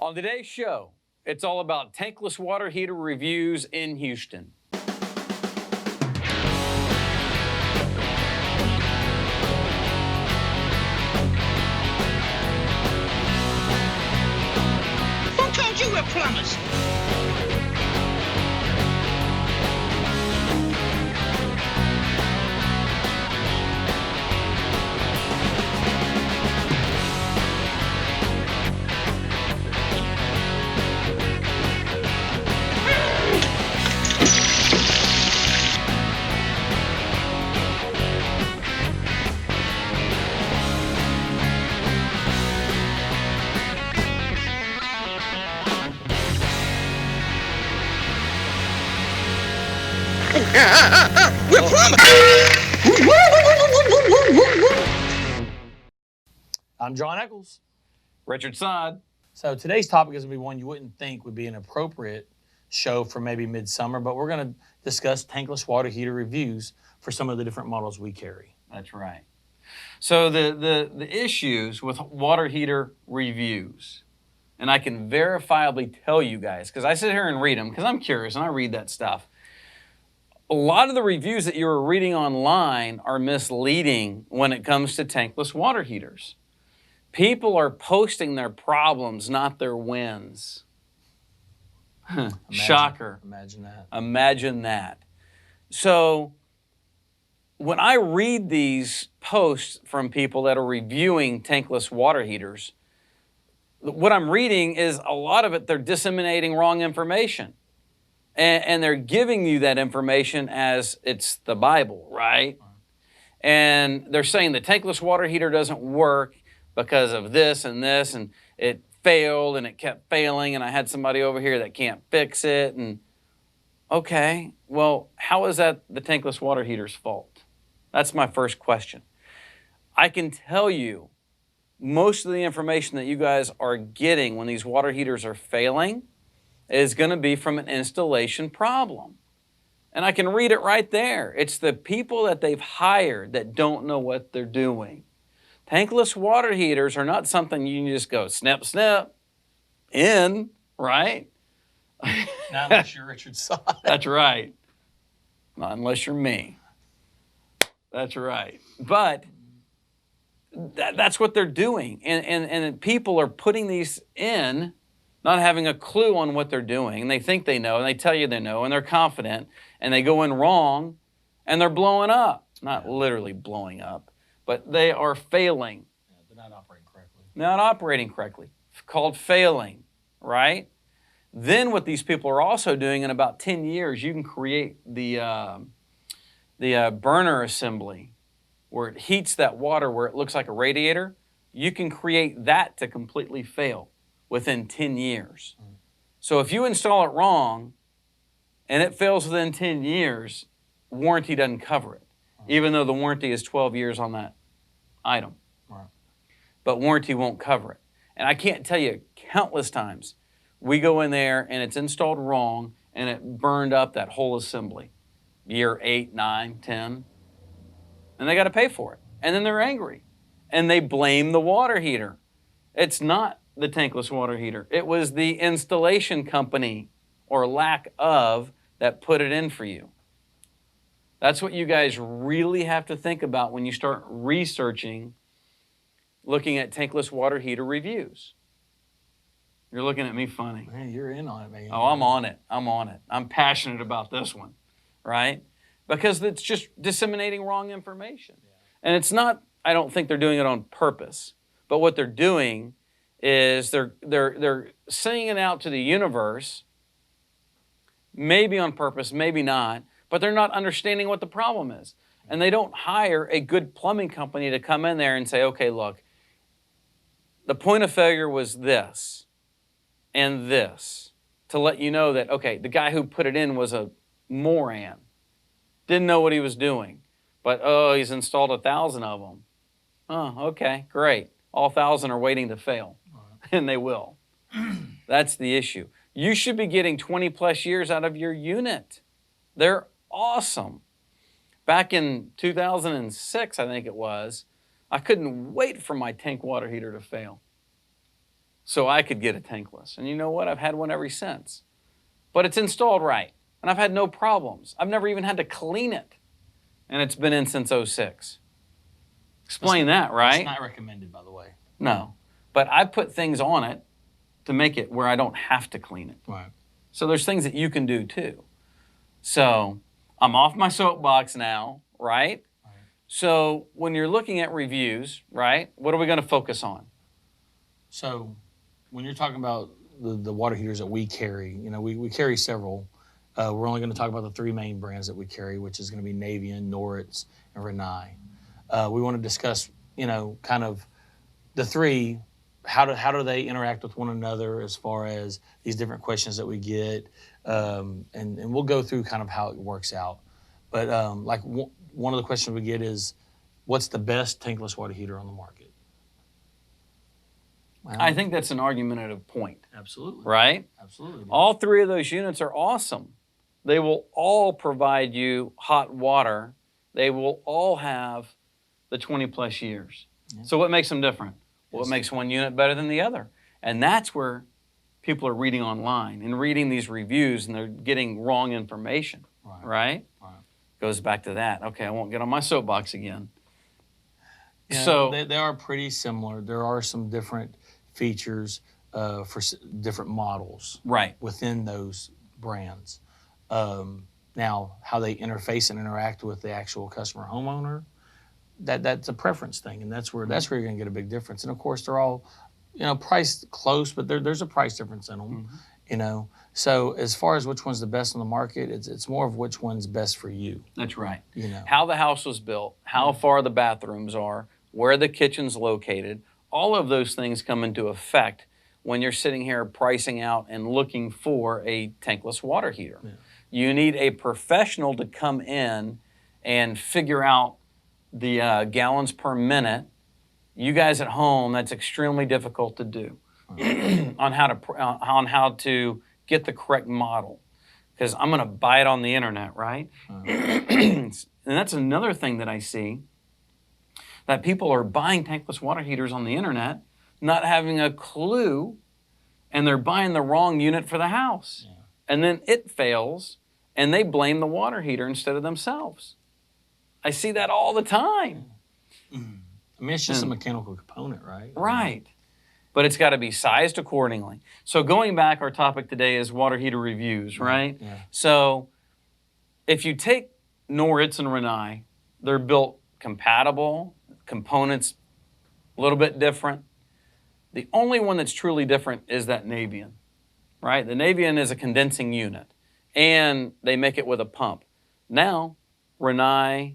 On today's show, it's all about tankless water heater reviews in Houston. Who told you we're plumbers? We're plumbers! I'm John Eccles. Richard Sod. So today's topic is going to be one you wouldn't think would be an appropriate show for maybe midsummer, but we're going to discuss tankless water heater reviews for some of the different models we carry. That's right. So the issues with water heater reviews, and I can verifiably tell you guys, because I sit here and read them, because I'm curious and I read that stuff. A lot of the reviews that you're reading online are misleading when it comes to tankless water heaters. People are posting their problems, not their wins. Shocker. Imagine that. Imagine that. So when I read these posts from people that are reviewing tankless water heaters, what I'm reading is a lot of it, they're disseminating wrong information. And they're giving you that information as it's the Bible, right? And they're saying the tankless water heater doesn't work because of this, and it failed and it kept failing, and I had somebody over here that can't fix it. And okay, well, how is that the tankless water heater's fault? That's my first question. I can tell you most of the information that you guys are getting when these water heaters are failing is going to be from an installation problem. And I can read it right there. It's the people that they've hired that don't know what they're doing. Tankless water heaters are not something you can just go snip, snip, in, right? Not unless you're Richard Sod. That's right. Not unless you're me. That's right. But that's what they're doing. And people are putting these in, not having a clue on what they're doing. And they think they know, and they tell you they know, and they're confident, and they go in wrong, and they're blowing up. Not literally blowing up, but they are failing. Yeah, they're not operating correctly. Not operating correctly. It's called failing, right? Then what these people are also doing, in about 10 years, you can create the burner assembly where it heats that water where it looks like a radiator. You can create that to completely fail within 10 years. So if you install it wrong and it fails within 10 years, warranty doesn't cover it, even though the warranty is 12 years on that item. But warranty won't cover it. And I can't tell you countless times we go in there and it's installed wrong and it burned up that whole assembly. Year 8, 9, 10. And they got to pay for it. And then they're angry. And they blame the water heater. It's not the tankless water heater. It was the installation company or lack of that put it in for you. That's what you guys really have to think about when you start researching, looking at tankless water heater reviews. You're looking at me funny. Man, you're in on it, man. Oh, I'm on it. I'm on it. I'm passionate about this one, right? Because it's just disseminating wrong information. Yeah. And it's not, I don't think they're doing it on purpose, but what they're doing is they're sending it out to the universe, maybe on purpose, maybe not, but they're not understanding what the problem is. And they don't hire a good plumbing company to come in there and say, okay, look, the point of failure was this and this, to let you know that, okay, the guy who put it in was a moron, didn't know what he was doing, but oh, he's installed 1,000 of them. Oh, okay, great. All 1,000 are waiting to fail, and they will. That's the issue. You should be getting 20 plus years out of your unit. They're awesome. Back in 2006, I think it was, I couldn't wait for my tank water heater to fail. so I could get a tankless. And you know what? I've had one ever since. But it's installed right, and I've had no problems. I've never even had to clean it, and it's been in since '06. Explain that, right? It's not recommended, by the way. No. But I put things on it to make it where I don't have to clean it. Right. So there's things that you can do too. So I'm off my soapbox now, right? So when you're looking at reviews, right, what are we going to focus on? So when you're talking about the water heaters that we carry, we carry several. We're only going to talk about the three main brands that we carry, which is going to be Navian, Noritz, and Rinnai. We want to discuss, kind of the three, how do they interact with one another as far as these different questions that we get, and we'll go through kind of how it works out. But one of the questions we get is, what's the best tankless water heater on the market? Well, I think that's an argumentative point. Absolutely. Right? Absolutely. All three of those units are awesome. They will all provide you hot water. They will all have the 20 plus years. Yeah. So what makes them different? Well, what makes one unit better than the other? And that's where people are reading online and reading these reviews, and they're getting wrong information, right? Goes back to that. Okay, I won't get on my soapbox again. Yeah, so they are pretty similar. There are some different features for different models within those brands. Now, how they interface and interact with the actual customer homeowner, that's a preference thing, and that's where you're going to get a big difference. And of course, they're all, priced close, but there's a price difference in them. So as far as which one's the best on the market, it's more of which one's best for you. That's right. How the house was built, how far the bathrooms are, where the kitchen's located, all of those things come into effect when you're sitting here pricing out and looking for a tankless water heater. Yeah. You need a professional to come in and figure out the gallons per minute. You guys at home, that's extremely difficult to do on how to get the correct model, because I'm going to buy it on the internet, right? And that's another thing that I see, that people are buying tankless water heaters on the internet, not having a clue, and they're buying the wrong unit for the house. Yeah. And then it fails, and they blame the water heater instead of themselves. I see that all the time. I mean, it's just a mechanical component, right? Right. But it's got to be sized accordingly. So going back, our topic today is water heater reviews, right? Yeah. So if you take Noritz and Rinnai, they're built compatible, components a little bit different. The only one that's truly different is that Navian, right? The Navian is a condensing unit, and they make it with a pump. Now, Rinnai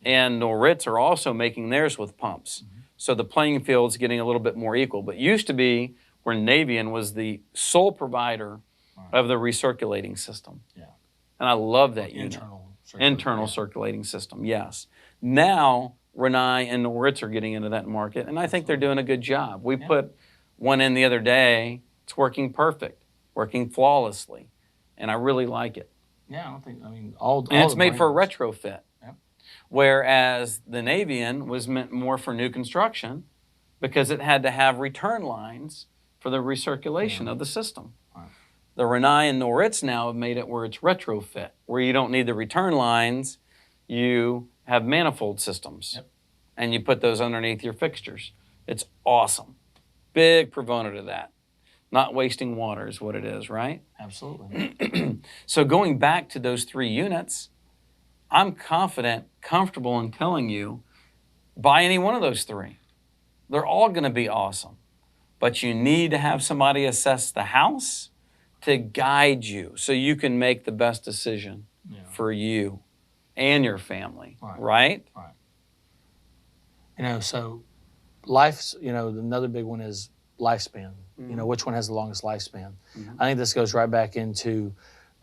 and Noritz are also making theirs with pumps. So the playing field's getting a little bit more equal. But used to be where Navian was the sole provider of the recirculating system. Yeah. And I love that unit. Internal circulating system, yes. Now, Rinnai and Noritz are getting into that market, and I think they're doing a good job. We put one in the other day. It's working perfect, working flawlessly, and I really like it. Yeah, I don't think, and it's made for a retrofit. Whereas the Navian was meant more for new construction because it had to have return lines for the recirculation of the system. Right. The Rinnai and Noritz now have made it where it's retrofit, where you don't need the return lines, you have manifold systems, and you put those underneath your fixtures. It's awesome. Big proponent of that. Not wasting water is what it is, right? Absolutely. So going back to those three units, I'm confident, comfortable in telling you, buy any one of those three. They're all going to be awesome. But you need to have somebody assess the house to guide you so you can make the best decision for you and your family, right? Right. So life's, another big one is lifespan. Which one has the longest lifespan? I think this goes right back into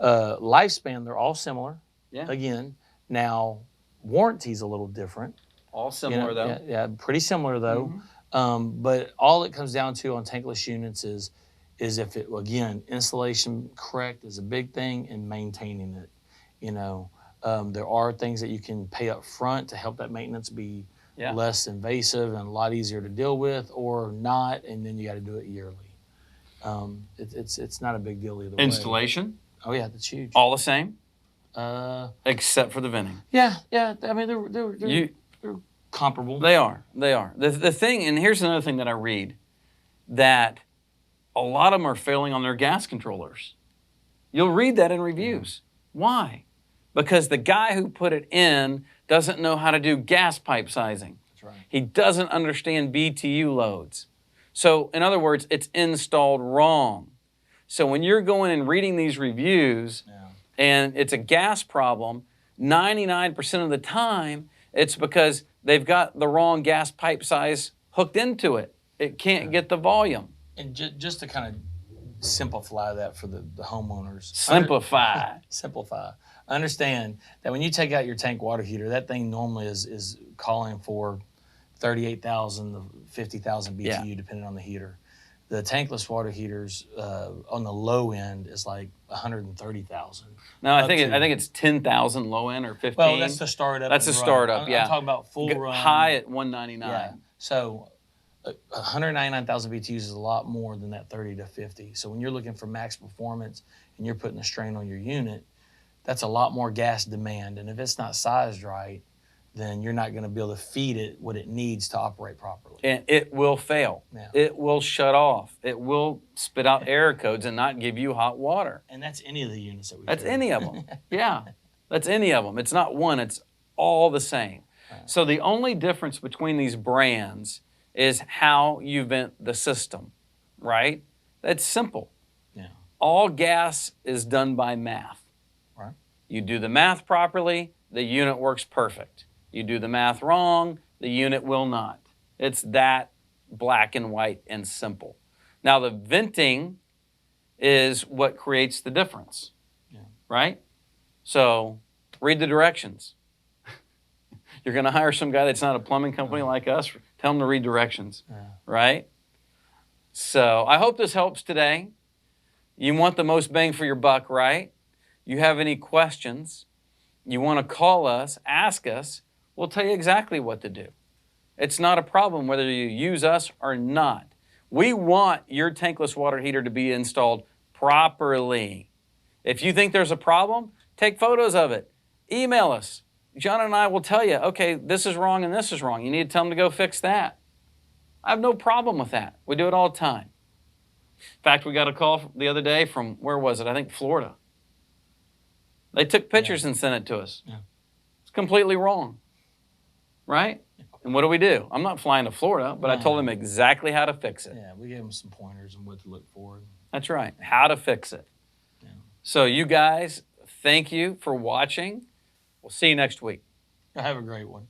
lifespan. They're all similar. Yeah. Again, now warranty's a little different. All similar though. Yeah, pretty similar though. But all it comes down to on tankless units is if it, again, installation correct is a big thing, and maintaining it. There are things that you can pay up front to help that maintenance be less invasive and a lot easier to deal with, or not, and then you got to do it yearly. It's not a big deal either way. Installation, Oh yeah, that's huge. all the same, Uh, except for the venting. yeah. I mean, they're comparable. They are. The thing, and here's another thing that I read, that a lot of them are failing on their gas controllers. You'll read that in reviews. Why? Because the guy who put it in doesn't know how to do gas pipe sizing. That's right. He doesn't understand BTU loads. So, in other words, it's installed wrong. So when you're going and reading these reviews and it's a gas problem, 99% of the time, it's because they've got the wrong gas pipe size hooked into it. It can't get the volume. And just to kind of simplify that for the homeowners. Simplify. Simplify. Understand that when you take out your tank water heater, that thing normally is calling for 38,000 to 50,000 BTU, depending on the heater. The tankless water heaters on the low end is like 130,000. No, I think it's 10,000 low end or 15. Well, that's the startup. That's a startup. I'm talking about full run. High at 199. Yeah. So 199,000 BTUs is a lot more than that 30 to 50. So when you're looking for max performance and you're putting a strain on your unit, that's a lot more gas demand. And if it's not sized right, then you're not going to be able to feed it what it needs to operate properly. And it will fail. Yeah. It will shut off. It will spit out error codes and not give you hot water. And that's any of the units that we That's carry. any of them. Yeah. That's any of them. It's not one. It's all the same. Right. So the only difference between these brands is how you vent the system, right? That's simple. Yeah. All gas is done by math. Right. You do the math properly, the unit works perfect. You do the math wrong, the unit will not. It's that black and white and simple. Now the venting is what creates the difference, right? So read the directions. You're going to hire some guy that's not a plumbing company like us, tell him to read directions, right? So I hope this helps today. You want the most bang for your buck, right? You have any questions, you want to call us, ask us, we'll tell you exactly what to do. It's not a problem whether you use us or not. We want your tankless water heater to be installed properly. If you think there's a problem, take photos of it. Email us. John and I will tell you, okay, this is wrong and this is wrong. You need to tell them to go fix that. I have no problem with that. We do it all the time. In fact, we got a call the other day from, where was it? I think Florida. They took pictures and sent it to us. Yeah. It's completely wrong, right? And what do? I'm not flying to Florida, but I told them exactly how to fix it. Yeah, we gave them some pointers on what to look for. That's right, how to fix it. Yeah. So you guys, thank you for watching. We'll see you next week. Have a great one.